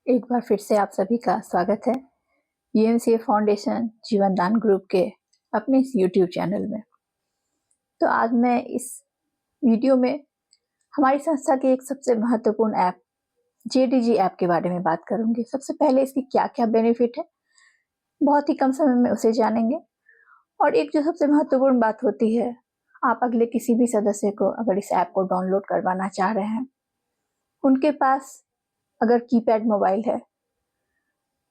एक बार फिर से आप सभी का स्वागत है यूएमसीए फाउंडेशन जीवन दान ग्रुप के अपने इस यूट्यूब चैनल में। तो आज मैं इस वीडियो में हमारी संस्था के एक सबसे महत्वपूर्ण ऐप जेडीजी ऐप के बारे में बात करूंगी। सबसे पहले इसकी क्या क्या बेनिफिट है, बहुत ही कम समय में उसे जानेंगे। और एक जो सबसे महत्वपूर्ण बात होती है, आप अगले किसी भी सदस्य को अगर इस ऐप को डाउनलोड करवाना चाह रहे हैं, उनके पास अगर कीपैड मोबाइल है,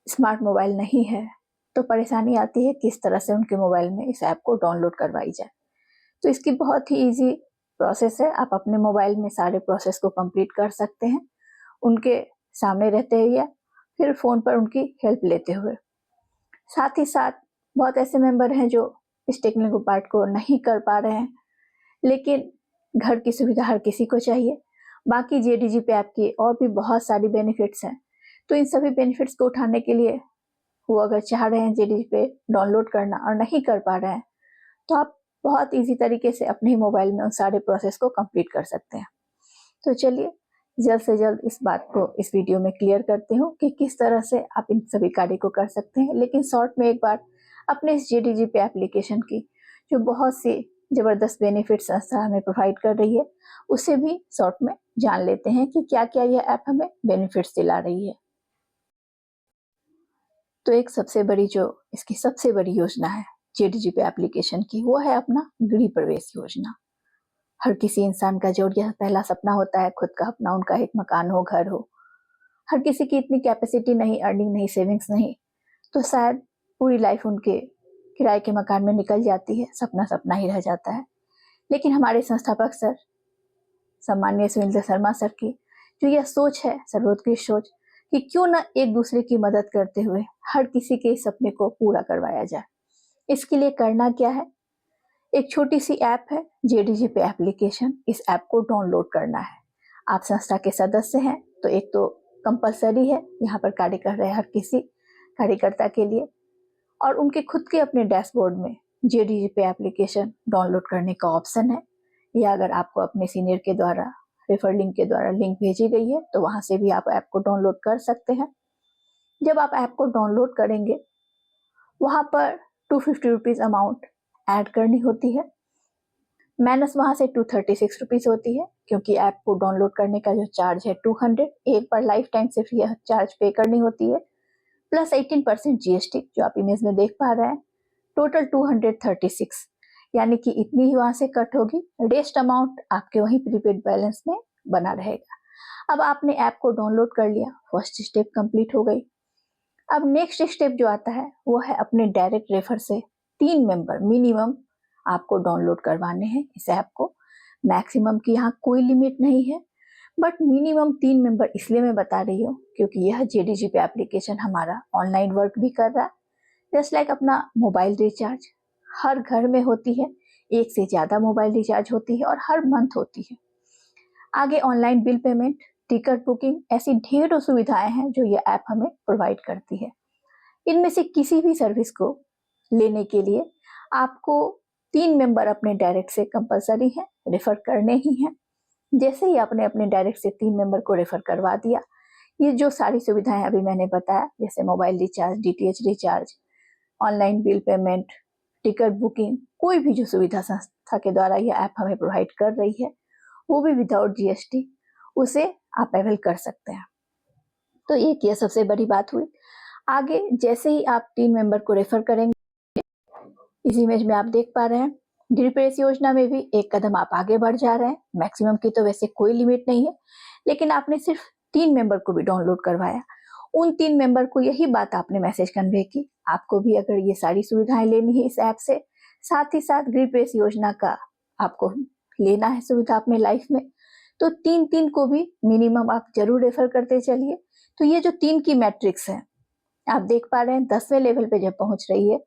स्मार्ट मोबाइल नहीं है, तो परेशानी आती है किस तरह से उनके मोबाइल में इस ऐप को डाउनलोड करवाई जाए। तो इसकी बहुत ही इजी प्रोसेस है। आप अपने मोबाइल में सारे प्रोसेस को कंप्लीट कर सकते हैं, उनके सामने रहते हुए या फिर फ़ोन पर उनकी हेल्प लेते हुए। साथ ही साथ बहुत ऐसे मेंबर हैं जो इस टेक्निकल पार्ट को नहीं कर पा रहे हैं, लेकिन घर की सुविधा हर किसी को चाहिए। बाकी जेडीजी पे ऐप की और भी बहुत सारी बेनिफिट्स हैं, तो इन सभी बेनिफिट्स को उठाने के लिए वो अगर चाह रहे हैं जेडीजी पे डाउनलोड करना और नहीं कर पा रहे हैं, तो आप बहुत इजी तरीके से अपने ही मोबाइल में उन सारे प्रोसेस को कंप्लीट कर सकते हैं। तो चलिए जल्द से जल्द इस बात को इस वीडियो में क्लियर करती हूँ कि किस तरह से आप इन सभी कार्य को कर सकते हैं। लेकिन शॉर्ट में एक बार अपने इस जेडीजी पे एप्लीकेशन की जो बहुत सी जबरदस्त बेनिफिट संस्था हमें प्रोवाइड कर रही है, उसे भी शॉर्ट में जान लेते हैं कि क्या क्या यह ऐप हमें बेनिफिट्स दिला रही है। तो एक इसकी सबसे बड़ी योजना है जेडीजी पे एप्लीकेशन की, वो है अपना गृह प्रवेश योजना। हर किसी इंसान का जो यह पहला सपना होता है खुद का अपना उनका एक मकान हो, घर हो। हर किसी की इतनी कैपेसिटी नहीं, अर्निंग नहीं, सेविंग्स नहीं, तो शायद पूरी लाइफ उनके किराए के मकान में निकल जाती है, सपना सपना ही रह जाता है। लेकिन हमारे संस्थापक सर सम्माननीय सुनील शर्मा सर की जो यह सोच है, सर्वोत्कृष्ट सोच, कि क्यों न एक दूसरे की मदद करते हुए हर किसी के सपने को पूरा करवाया जाए। इसके लिए करना क्या है, एक छोटी सी ऐप है जेडीजी पे एप्लीकेशन। इस ऐप को डाउनलोड करना है। आप संस्था के सदस्य हैं तो एक तो कंपलसरी है यहाँ पर कार्य कर रहे हर किसी कार्यकर्ता के लिए, और उनके खुद के अपने डैशबोर्ड में जेडीजी पे एप्लीकेशन डाउनलोड करने का ऑप्शन है, या अगर आपको अपने सीनियर के द्वारा रेफर लिंक के द्वारा लिंक भेजी गई है तो वहां से भी आप ऐप को डाउनलोड कर सकते हैं। जब आप ऐप को डाउनलोड करेंगे, वहां पर 250 रुपीज अमाउंट ऐड करनी होती है, माइनस वहां से 236 रुपीज होती है, क्योंकि ऐप को डाउनलोड करने का जो चार्ज है 200, एक बार लाइफ टाइम सिर्फ यह चार्ज पे करनी होती है, प्लस 18% जीएसटी जो आप इमेज में देख पा रहे हैं, टोटल 236, यानी कि इतनी ही वहां से कट होगी। रेस्ट अमाउंट आपके वही प्रीपेड बैलेंस में बना रहेगा। अब आपने ऐप को डाउनलोड कर लिया, फर्स्ट स्टेप कंप्लीट हो गई। अब नेक्स्ट स्टेप जो आता है वो है अपने डायरेक्ट रेफर से 3 मेंबर मिनिमम आपको डाउनलोड करवाने हैं इस ऐप को। मैक्सिमम की यहाँ कोई लिमिट नहीं है, बट मिनिमम 3 मेंबर इसलिए मैं बता रही हूँ क्योंकि यह जेडीजी पे एप्लीकेशन हमारा ऑनलाइन वर्क भी कर रहा है। जस्ट लाइक अपना मोबाइल रिचार्ज हर घर में होती है, एक से ज्यादा मोबाइल रिचार्ज होती है और हर मंथ होती है। आगे online bill payment, ticket booking, ऐसी ढेरों सुविधाएं हैं जो ये ऐप हमें प्रोवाइड करती है। इनमें से किसी भी सर्विस को लेने के लिए आपको 3 मेंबर अपने डायरेक्ट से कंपलसरी है, रेफर करने ही हैं। जैसे ही आपने अपने डायरेक्ट से 3 मेंबर को रेफर करवा दिया, ये जो सारी सुविधाएं अभी मैंने बताया, जैसे mobile recharge, DTH recharge, online bill payment, ticket booking, कोई भी जो सुविधा संस्था के द्वारा यह ऐप हमें प्रोवाइड कर रही है, वो भी विदाउट जीएसटी, उसे आप अवेल कर सकते हैं। तो ये सबसे बड़ी बात हुई। आगे जैसे ही आप 3 मेंबर को रेफर करेंगे, इस इमेज में आप देख पा रहे हैं गृह प्रवेश योजना में भी एक कदम आप आगे बढ़ जा रहे हैं। मैक्सिमम की तो वैसे कोई लिमिट नहीं है, लेकिन आपने सिर्फ 3 मेंबर को भी डाउनलोड करवाया। उन 3 मेंबर को यही बात आपने मैसेज कन्वे की, आपको भी अगर ये सारी सुविधाएं लेनी है इस ऐप से, साथ ही साथ गृह प्रवेश योजना का आपको लेना है सुविधा अपने लाइफ में, तो 3-3 को भी मिनिमम आप जरूर रेफर करते चलिए। तो ये जो 3 की मैट्रिक्स है आप देख पा रहे हैं, 10वें लेवल पे जब पहुंच रही है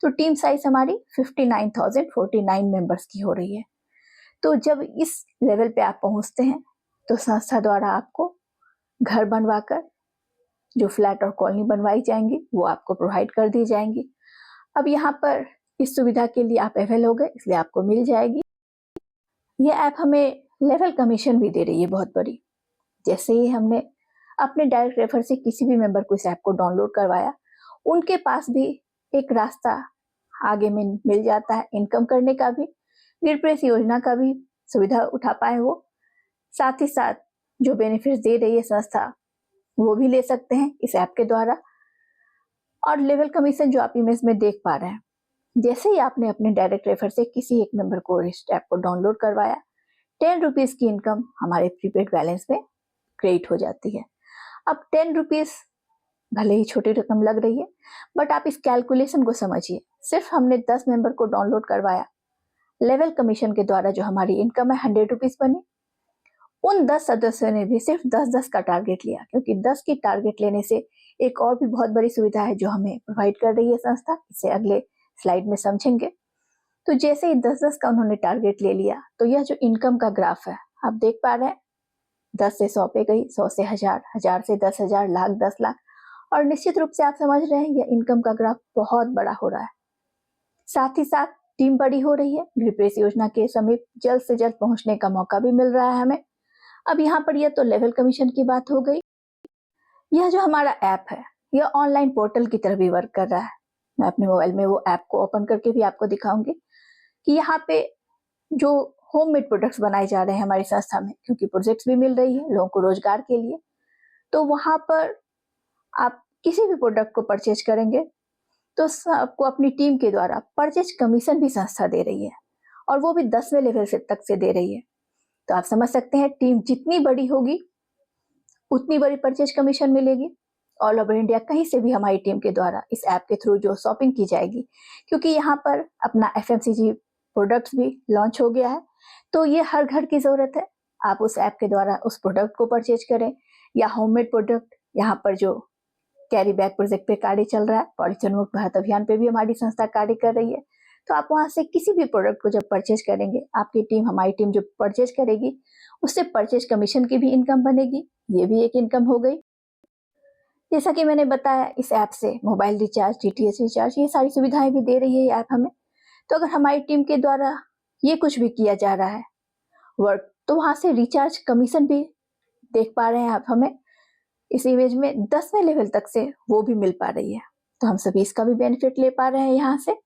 तो टीम साइज हमारी 59,049 मेंबर्स की हो रही है। तो जब इस लेवल पे आप पहुंचते हैं तो संस्था द्वारा आपको घर बनवाकर जो फ्लैट और कॉलोनी बनवाई जाएंगी वो आपको प्रोवाइड कर दी जाएंगी। अब यहाँ पर इस सुविधा के लिए आप अवेल हो गए, इसलिए आपको मिल जाएगी। ये ऐप हमें लेवल कमीशन भी दे रही है बहुत बड़ी। जैसे ही हमने अपने डायरेक्ट रेफर से किसी भी मेंबर को इस ऐप को डाउनलोड करवाया, उनके पास भी एक रास्ता आगे में मिल जाता है इनकम करने का भी, ग्रिड प्रेस योजना का भी सुविधा उठा पाए वो। साथ ही साथ जो बेनिफिट्स दे रही है संस्था वो भी ले सकते हैं इस ऐप के द्वारा। और लेवल कमीशन जो आप इमेज में देख पा रहे हैं, जैसे ही आपने अपने डायरेक्ट रेफर से किसी एक मेंबर को इस ऐप को डाउनलोड करवाया, 10 रुपीज की इनकम हमारे प्रीपेड बैलेंस में क्रेडिट हो जाती है। अब 10 रुपीज भले ही छोटी रकम लग रही है, बट आप इस कैलकुलेशन को समझिए। सिर्फ हमने 10 मेंबर को डाउनलोड करवाया, लेवल कमीशन के द्वारा जो हमारी इनकम है 100 रुपीज बनी। उन 10 सदस्यों ने भी सिर्फ 10-10 का टारगेट लिया, क्योंकि 10 की टारगेट लेने से एक और भी बहुत बड़ी सुविधा है जो हमें प्रोवाइड कर रही है संस्था, इसे अगले स्लाइड में समझेंगे। तो जैसे ही 10-10 का उन्होंने टारगेट ले लिया, तो यह जो इनकम का ग्राफ है आप देख पा रहे हैं, 10 से 100 पे गई, 100 से 1000, 1000 से 10,000, लाख, 10 लाख, और निश्चित रूप से आप समझ रहे हैं यह इनकम का ग्राफ बहुत बड़ा हो रहा है। साथ ही साथ टीम बड़ी हो रही है, ग्रिड प्रेस योजना के समीप जल्द से जल्द पहुंचने का मौका भी मिल रहा है हमें। अब यहाँ पर यह तो लेवल कमीशन की बात हो गई। यह जो हमारा ऐप है, यह ऑनलाइन पोर्टल की तरह भी वर्क कर रहा है। मैं अपने मोबाइल में वो ऐप को ओपन करके भी आपको दिखाऊंगी कि यहाँ पे जो होममेड प्रोडक्ट्स बनाए जा रहे हैं हमारी संस्था में, क्योंकि प्रोजेक्ट्स भी मिल रही है लोगों को रोजगार के लिए, तो वहां पर आप किसी भी प्रोडक्ट को परचेज करेंगे तो आपको अपनी टीम के द्वारा परचेज कमीशन भी संस्था दे रही है, और वो भी 10वें लेवल से तक से दे रही है। तो आप समझ सकते हैं टीम जितनी बड़ी होगी उतनी बड़ी परचेज कमीशन मिलेगी। ऑल ओवर इंडिया कहीं से भी हमारी टीम के द्वारा इस ऐप के थ्रू जो शॉपिंग की जाएगी, क्योंकि यहाँ पर अपना FMCG प्रोडक्ट्स भी लॉन्च हो गया है, तो ये हर घर की जरूरत है। आप उस ऐप के द्वारा उस प्रोडक्ट को परचेज करें, या होममेड प्रोडक्ट, यहाँ पर जो कैरी बैग प्रोजेक्ट पे कार्य चल रहा है, पॉलीथीन मुक्त भारत अभियान पे भी हमारी संस्था कार्य कर रही है, तो आप वहां से किसी भी प्रोडक्ट को जब परचेज करेंगे, आपकी टीम, हमारी टीम जो परचेज करेगी, उससे परचेज कमीशन की भी इनकम बनेगी। ये भी एक इनकम हो गई। जैसा कि मैंने बताया, इस ऐप से मोबाइल रिचार्ज, DTH रिचार्ज, ये सारी सुविधाएं भी दे रही है ये ऐप हमें। तो अगर हमारी टीम के द्वारा ये कुछ भी किया जा रहा है वर्क, तो वहां से रिचार्ज कमीशन भी देख पा रहे हैं आप हमें इस इमेज में 10वें लेवल तक से वो भी मिल पा रही है। तो हम सभी इसका भी बेनिफिट ले पा रहे हैं यहाँ से।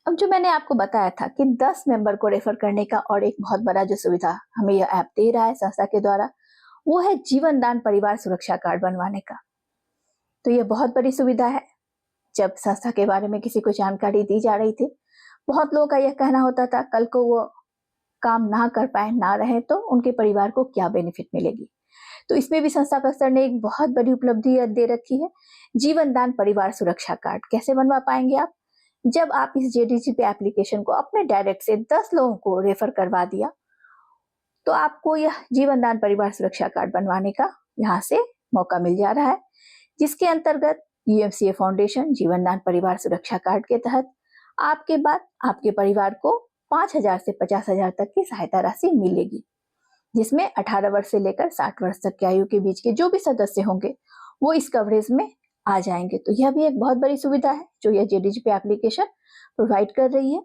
अब जो मैंने आपको बताया था कि 10 मेंबर को रेफर करने का और एक बहुत बड़ा जो सुविधा हमें यह ऐप दे रहा है संस्था के द्वारा, वो है जीवन दान परिवार सुरक्षा कार्ड बनवाने का। तो यह बहुत बड़ी सुविधा है। जब संस्था के बारे में किसी को जानकारी दी जा रही थी, बहुत लोगों का यह कहना होता था कल को वो काम ना कर पाए, ना रहे, तो उनके परिवार को क्या बेनिफिट मिलेगी। तो इसमें भी संस्थापक स्तर ने एक बहुत बड़ी उपलब्धि दे रखी है, जीवन दान परिवार सुरक्षा कार्ड। कैसे बनवा पाएंगे आप? जब आप इस JDGP एप्लीकेशन को अपने डायरेक्ट से 10 लोगों को रेफर करवा दिया, तो आपको यह जीवन दान परिवार सुरक्षा कार्ड बनवाने का यहाँ से मौका मिल जा रहा है, जिसके अंतर्गत UMCA फाउंडेशन जीवन दान परिवार सुरक्षा कार्ड के तहत आपके बाद आपके परिवार को 5,000 से 50,000 तक की सहायता राशि मिलेगी, जिसमें 18 वर्ष से लेकर 60 वर्ष तक की आयु के बीच के जो भी सदस्य होंगे वो इस कवरेज में आ जाएंगे। तो यह भी एक बहुत बड़ी सुविधा है जो यह JDGP एप्लीकेशन प्रोवाइड कर रही है।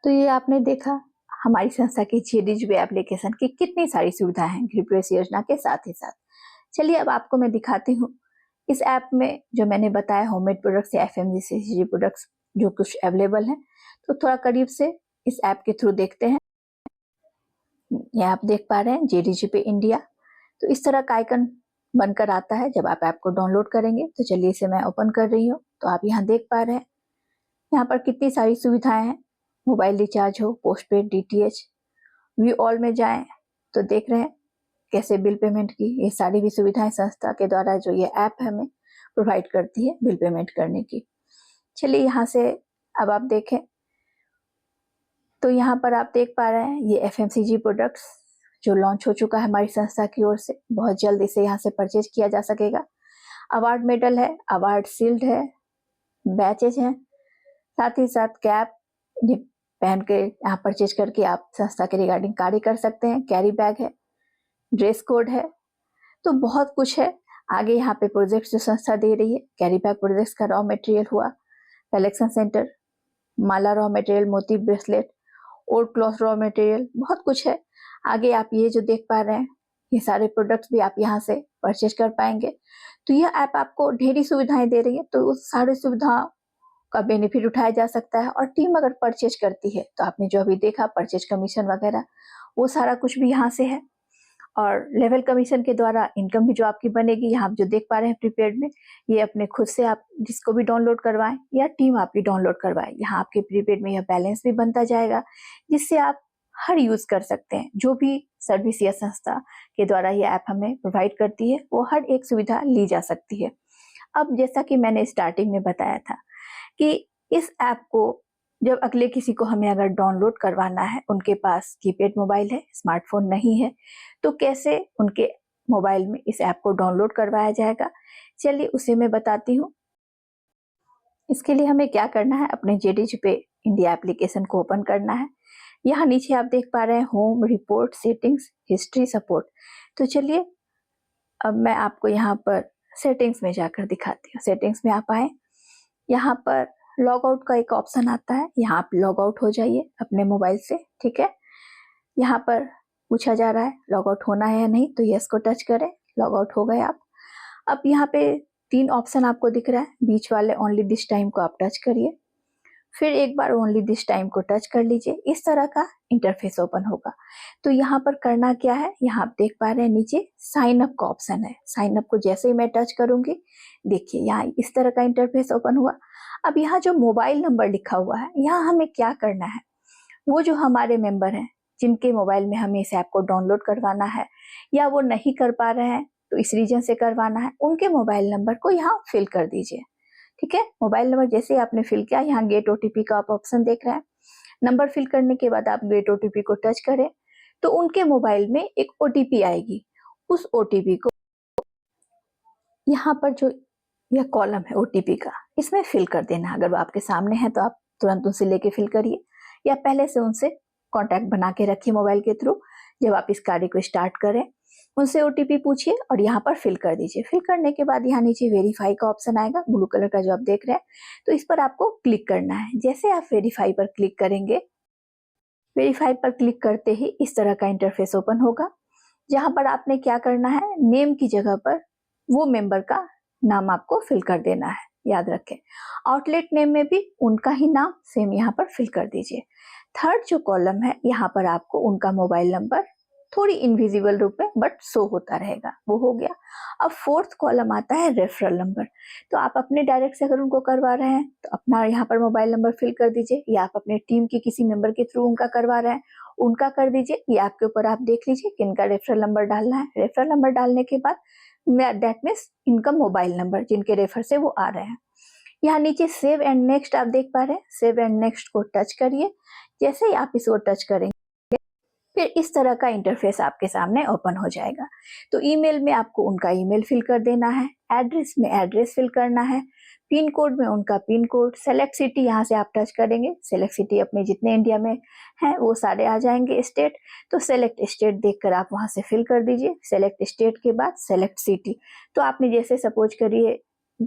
तो ये आपने देखा हमारी संस्था की JDGP एप्लीकेशन की कितनी सारी सुविधाएं हैं ग्रिड प्रेस योजना के साथ ही साथ। चलिए अब आपको मैं दिखाती हूँ इस ऐप में जो मैंने बताया होममेड प्रोडक्ट्स या FMCG प्रोडक्ट्स जो कुछ अवेलेबल हैं। तो थोड़ा करीब से इस ऐप के थ्रू देखते हैं। ये आप देख पा रहे हैं JDGP इंडिया। तो इस तरह का आइकन बनकर आता है जब आप ऐप को डाउनलोड करेंगे। तो चलिए इसे मैं ओपन कर रही हूँ। तो आप यहाँ देख पा रहे हैं यहाँ पर कितनी सारी सुविधाएं हैं। मोबाइल रिचार्ज हो, पोस्टपेड, DTH, व्यू ऑल में जाएं तो देख रहे हैं कैसे बिल पेमेंट की, ये सारी भी सुविधाएं संस्था के द्वारा जो ये ऐप हमें प्रोवाइड करती है बिल पेमेंट करने की। चलिए यहाँ से अब आप देखें तो यहाँ पर आप देख पा रहे हैं ये FMCG प्रोडक्ट्स जो लॉन्च हो चुका है हमारी संस्था की ओर से। बहुत जल्द इसे यहाँ से परचेज किया जा सकेगा। अवार्ड मेडल है, अवार्ड सील्ड है, बैचेज हैं, साथ ही साथ कैप पहन के यहाँ परचेज करके आप संस्था के रिगार्डिंग कार्य कर सकते हैं। कैरी बैग है, ड्रेस कोड है, तो बहुत कुछ है। आगे यहाँ पे प्रोजेक्ट्स जो संस्था दे रही है, कैरी बैग प्रोजेक्ट्स का रॉ मटेरियल हुआ, कलेक्शन सेंटर, माला रॉ मटेरियल, मोती bracelet, old cloth raw material, बहुत कुछ है। आगे आप ये जो देख पा रहे हैं ये सारे प्रोडक्ट्स भी आप यहाँ से परचेज कर पाएंगे। तो यह ऐप आपको ढेरी सुविधाएं दे रही है, तो उस सारी सुविधाओं का बेनिफिट उठाया जा सकता है। और टीम अगर परचेज करती है तो आपने जो अभी देखा परचेज कमीशन वगैरह, वो सारा कुछ भी यहाँ से है। और लेवल कमीशन के द्वारा इनकम भी जो आपकी बनेगी, यहाँ आप जो देख पा रहे हैं प्रीपेड में, ये अपने खुद से आप जिसको भी डाउनलोड करवाएं या टीम आपकी डाउनलोड करवाए, यहाँ आपके प्रीपेड में यह बैलेंस भी बनता जाएगा, जिससे आप हर यूज कर सकते हैं। जो भी सर्विस या संस्था के द्वारा ये ऐप हमें प्रोवाइड करती है, वो हर एक सुविधा ली जा सकती है। अब जैसा कि मैंने स्टार्टिंग में बताया था कि इस ऐप को जब अगले किसी को हमें अगर डाउनलोड करवाना है, उनके पास कीपैड मोबाइल है, स्मार्टफोन नहीं है, तो कैसे उनके मोबाइल में इस ऐप को डाउनलोड करवाया जाएगा, चलिए उसे मैं बताती हूँ। इसके लिए हमें क्या करना है, अपने JDG पे इंडिया एप्लीकेशन को ओपन करना है। यहाँ नीचे आप देख पा रहे हैं home, report, settings, history, support. तो चलिए अब मैं आपको यहाँ पर सेटिंग्स में जाकर दिखाती हूँ। सेटिंग्स में आप आए, यहाँ पर लॉग आउट का एक ऑप्शन आता है, यहाँ आप लॉग आउट हो जाइए अपने मोबाइल से, ठीक है। यहाँ पर पूछा जा रहा है लॉग आउट होना है या नहीं, तो यस को टच करें, लॉग आउट हो गए आप। अब यहाँ पे 3 ऑप्शन आपको दिख रहा है, बीच वाले ओनली दिस टाइम को आप टच करिए, फिर एक बार ओनली दिस टाइम को टच कर लीजिए। इस तरह का इंटरफेस ओपन होगा। तो यहाँ पर करना क्या है, यहाँ आप देख पा रहे हैं नीचे साइन अप का ऑप्शन है। साइन अप को जैसे ही मैं टच करूंगी, देखिए यहाँ इस तरह का इंटरफेस ओपन हुआ। अब यहाँ जो मोबाइल नंबर लिखा हुआ है, यहाँ हमें क्या करना है, वो जो हमारे मेंबर हैं जिनके मोबाइल में हमें इस ऐप को डाउनलोड करवाना है या वो नहीं कर पा रहे हैं तो इस रीजन से करवाना है, उनके मोबाइल नंबर को यहाँ फिल कर दीजिए, ठीक है। मोबाइल नंबर जैसे ही आपने फिल किया, यहाँ गेट OTP का आप ऑप्शन देख रहे हैं। नंबर फिल करने के बाद आप गेट OTP को टच करें तो उनके मोबाइल में एक OTP आएगी। उस OTP को यहाँ पर जो यह कॉलम है OTP का, इसमें फिल कर देना। अगर वो आपके सामने है तो आप तुरंत उनसे लेके फिल करिए, या पहले से उनसे कांटेक्ट बना के रखिए मोबाइल के थ्रू। जब आप इस कार्य को स्टार्ट करें, उनसे OTP पूछिए और यहाँ पर फिल कर दीजिए। फिल करने के बाद यहाँ नीचे वेरीफाई का ऑप्शन आएगा, ब्लू कलर का जो आप देख रहे हैं, तो इस पर आपको क्लिक करना है। जैसे आप वेरीफाई पर क्लिक करेंगे, वेरीफाई पर क्लिक करते ही इस तरह का इंटरफेस ओपन होगा, जहां पर आपने क्या करना है, नेम की जगह पर वो मेंबर का नाम आपको फिल कर देना है। याद रखें, आउटलेट नेम में भी उनका ही नाम सेम यहाँ पर फिल कर दीजिए। थर्ड जो कॉलम है, यहाँ पर आपको उनका मोबाइल नंबर थोड़ी इनविजिबल रूप में बट शो होता रहेगा, वो हो गया। अब फोर्थ कॉलम आता है रेफरल नंबर। तो आप अपने डायरेक्ट से अगर उनको करवा रहे हैं तो अपना यहाँ पर मोबाइल नंबर फिल कर दीजिए, या आप अपने टीम के किसी मेंबर के थ्रू उनका करवा रहे हैं, उनका कर दीजिए। ये आपके ऊपर, आप देख लीजिए किनका रेफरल नंबर डालना है। रेफरल नंबर डालने के बाद दैट मीन्स इनका मोबाइल नंबर जिनके रेफर से वो आ रहे हैं। यहाँ नीचे सेव एंड नेक्स्ट आप देख पा रहे हैं, सेव एंड नेक्स्ट को टच करिए। जैसे ही आप इसको टच करेंगे, फिर इस तरह का इंटरफेस आपके सामने ओपन हो जाएगा। तो ईमेल में आपको उनका ईमेल फिल कर देना है, एड्रेस में एड्रेस फिल करना है, पिन कोड में उनका पिन कोड, सेलेक्ट सिटी यहाँ से आप टच करेंगे। सेलेक्ट सिटी अपने जितने इंडिया में हैं वो सारे आ जाएंगे। स्टेट, तो सेलेक्ट स्टेट देखकर आप वहां से फिल कर दीजिए। सेलेक्ट स्टेट के बाद सेलेक्ट सिटी, तो आपने जैसे सपोज करिए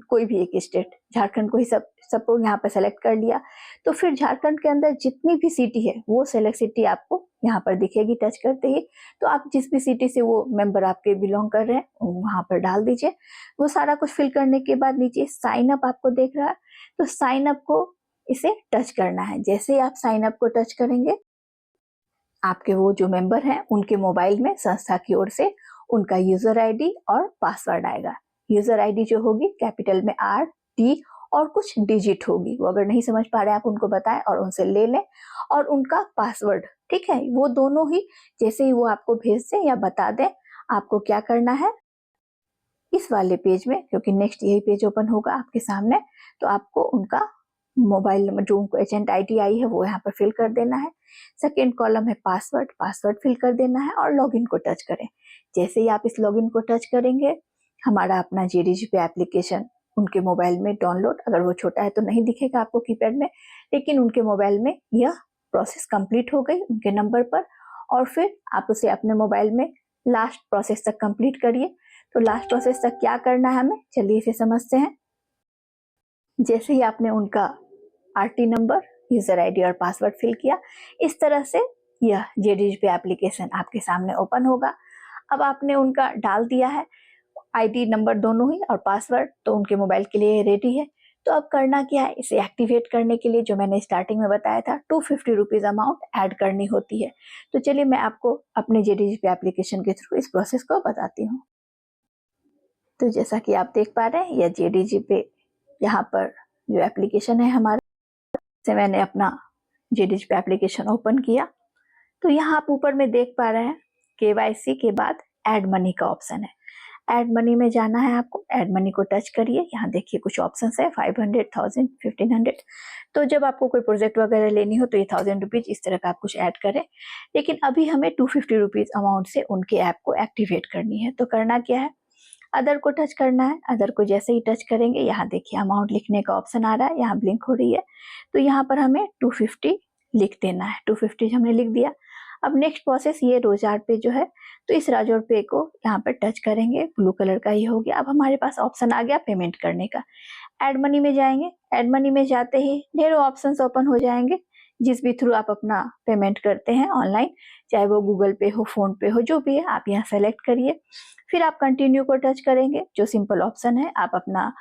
कोई भी एक स्टेट, झारखंड को ही सब सपोज यहाँ पर सेलेक्ट कर लिया, तो फिर झारखंड के अंदर जितनी भी सिटी है वो सेलेक्ट सिटी आपको यहाँ पर दिखेगी टच करते ही। तो आप जिस भी सिटी से वो मेंबर आपके बिलोंग कर रहे हैं वहां पर डाल दीजिए। वो सारा कुछ फिल करने के बाद नीचे साइन अप आपको देख रहा है, तो साइन अप को इसे टच करना है। जैसे ही आप साइन अप को टच करेंगे, आपके वो जो मेंबर हैं उनके मोबाइल में संस्था की ओर से उनका यूजर ID और पासवर्ड आएगा। यूजर ID जो होगी कैपिटल में RT और कुछ डिजिट होगी, वो अगर नहीं समझ पा रहे आप उनको बताएं और उनसे ले लें। और उनका पासवर्ड, ठीक है, वो दोनों ही जैसे ही वो आपको भेज दें या बता दें, आपको क्या करना है, इस वाले पेज में, क्योंकि नेक्स्ट यही पेज ओपन होगा आपके सामने, तो आपको उनका मोबाइल नंबर जो उनको एजेंट ID आई है वो यहाँ पर फिल कर देना है। सेकेंड कॉलम है पासवर्ड, पासवर्ड फिल कर देना है और लॉगिन को टच करें। जैसे ही आप इस लॉगिन को टच करेंगे, हमारा अपना JDG पे एप्लीकेशन उनके मोबाइल में डाउनलोड, अगर वो छोटा है तो नहीं दिखेगा आपको कीपैड में, लेकिन उनके मोबाइल में यह प्रोसेस कंप्लीट हो गई उनके नंबर पर। और फिर आप उसे अपने मोबाइल में लास्ट प्रोसेस तक कंप्लीट करिए। तो लास्ट प्रोसेस तक क्या करना है हमें, चलिए इसे समझते हैं। जैसे ही आपने उनका RT नंबर, यूजर ID और पासवर्ड फिल किया, इस तरह से यह JDG पे एप्लीकेशन आपके सामने ओपन होगा। अब आपने उनका डाल दिया है आईडी नंबर दोनों ही और पासवर्ड, तो उनके मोबाइल के लिए रेडी है। तो अब करना क्या है, इसे एक्टिवेट करने के लिए जो मैंने स्टार्टिंग में बताया था 250 रुपीज़ अमाउंट ऐड करनी होती है। तो चलिए मैं आपको अपने JDGP एप्लीकेशन के थ्रू इस प्रोसेस को बताती हूँ। तो जैसा कि आप देख पा रहे हैं, यह JDGP यहाँ पर जो एप्लीकेशन है हमारा, से मैंने अपना JDGP एप्लीकेशन ओपन किया। तो यहाँ आप ऊपर में देख पा रहे हैं KYC के बाद ऐड मनी का ऑप्शन है। ऐड मनी में जाना है आपको, ऐड मनी को टच करिए। यहाँ देखिए कुछ ऑप्शंस है 500, 1000, 1500। तो जब आपको कोई प्रोजेक्ट वगैरह लेनी हो तो ये 1000 रुपीज इस तरह का आप कुछ ऐड करें। लेकिन अभी हमें 250 रुपीज अमाउंट से उनके ऐप को एक्टिवेट करनी है। तो करना क्या है, अदर को टच करना है। अदर को जैसे ही टच करेंगे, यहाँ देखिए अमाउंट लिखने का ऑप्शन आ रहा है, यहाँ ब्लिंक हो रही है। तो यहाँ पर हमें 250 लिख देना है। 250 हमने लिख दिया। अब नेक्स्ट प्रोसेस ये रोजार पे जो है, तो इस राजौर पे को यहाँ पर टच करेंगे, ब्लू कलर का ही हो गया। अब हमारे पास ऑप्शन आ गया पेमेंट करने का। ऐड मनी में जाएंगे, ऐड मनी में जाते ही ढेरों ऑप्शंस ओपन हो जाएंगे, जिस भी थ्रू आप अपना पेमेंट करते हैं ऑनलाइन, चाहे वो गूगल पे हो, फोन पे हो, जो भी है आप यहाँ सेलेक्ट करिए। फिर आप कंटिन्यू को टच करेंगे, जो सिंपल ऑप्शन है, आप अपना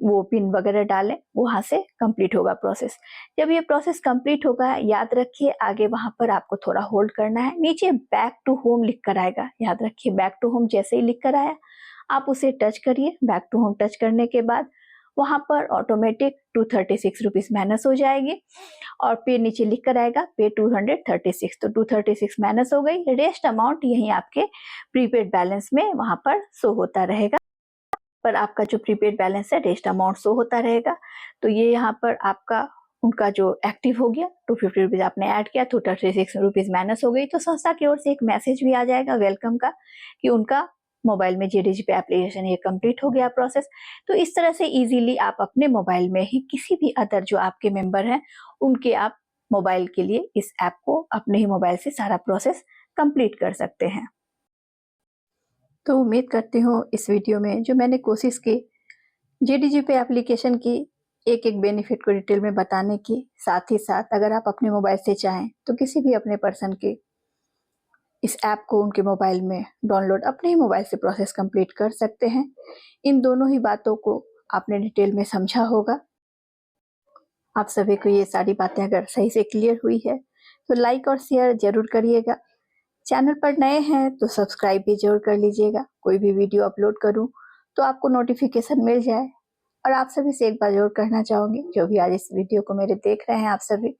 वो पिन वगैरह डालें, वहां से कंप्लीट होगा प्रोसेस। जब ये प्रोसेस कंप्लीट होगा, याद रखिए आगे वहां पर आपको थोड़ा होल्ड करना है। नीचे बैक टू होम लिख कर आएगा, याद रखिए बैक टू होम जैसे ही लिख कर आया आप उसे टच करिए। बैक टू होम टच करने के बाद वहां पर ऑटोमेटिक 236 रुपीज माइनस हो जाएगी और पे नीचे लिख कर आएगा पे 236। तो 236 माइनस हो गई। रेस्ट अमाउंट यही आपके प्रीपेड बैलेंस में वहां पर शो होता रहेगा, पर आपका जो प्रीपेड बैलेंस है रेस्ट अमाउंट शो होता रहेगा। तो ये यहाँ पर आपका उनका जो एक्टिव हो गया, 250 रुपीज आपने ऐड किया, 236 रुपीज माइनस हो गई। तो संस्था की ओर से एक मैसेज भी आ जाएगा वेलकम का कि उनका मोबाइल में JDGP एप्लीकेशन ये कंप्लीट हो गया प्रोसेस। तो इस तरह से इजीली आप अपने मोबाइल में ही किसी भी अदर जो आपके मेंबर हैं उनके आप मोबाइल के लिए इस ऐप को अपने ही मोबाइल से सारा प्रोसेस कंप्लीट कर सकते हैं। तो उम्मीद करती हूँ इस वीडियो में जो मैंने कोशिश की JDGP एप्लीकेशन की एक एक बेनिफिट को डिटेल में बताने की, साथ ही साथ अगर आप अपने मोबाइल से चाहें तो किसी भी अपने पर्सन के इस ऐप को उनके मोबाइल में डाउनलोड अपने ही मोबाइल से प्रोसेस कंप्लीट कर सकते हैं। इन दोनों ही बातों को आपने डिटेल में समझा होगा। आप सभी को ये सारी बातें अगर सही से क्लियर हुई है तो लाइक और शेयर जरूर करिएगा। चैनल पर नए हैं तो सब्सक्राइब भी जरूर कर लीजिएगा। कोई भी वीडियो अपलोड करूं तो आपको नोटिफिकेशन मिल जाए। और आप सभी से एक बार जरूर कहना चाहूंगी, जो भी आज इस वीडियो को मेरे देख रहे हैं, आप सभी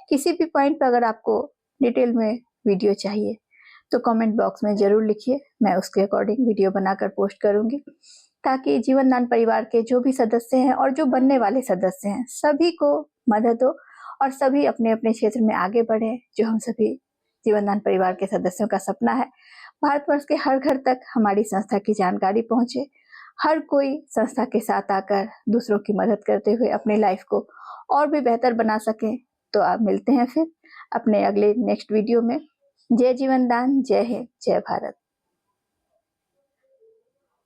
किसी भी पॉइंट पर अगर आपको डिटेल में वीडियो चाहिए तो कमेंट बॉक्स में जरूर लिखिए, मैं उसके अकॉर्डिंग वीडियो बनाकर पोस्ट करूंगी, ताकि जीवनदान परिवार के जो भी सदस्य हैं और जो बनने वाले सदस्य हैं सभी को मदद हो और सभी अपने अपने क्षेत्र में आगे बढ़े। जो हम सभी जीवनदान परिवार के सदस्यों का सपना है, भारतवर्ष के हर घर तक हमारी संस्था की जानकारी पहुंचे, हर कोई संस्था के साथ आकर दूसरों की मदद करते हुए अपनी लाइफ को और भी बेहतर बना सके। तो आप मिलते हैं फिर अपने अगले नेक्स्ट वीडियो में। जय जीवनदान, जय हिंद, जय भारत।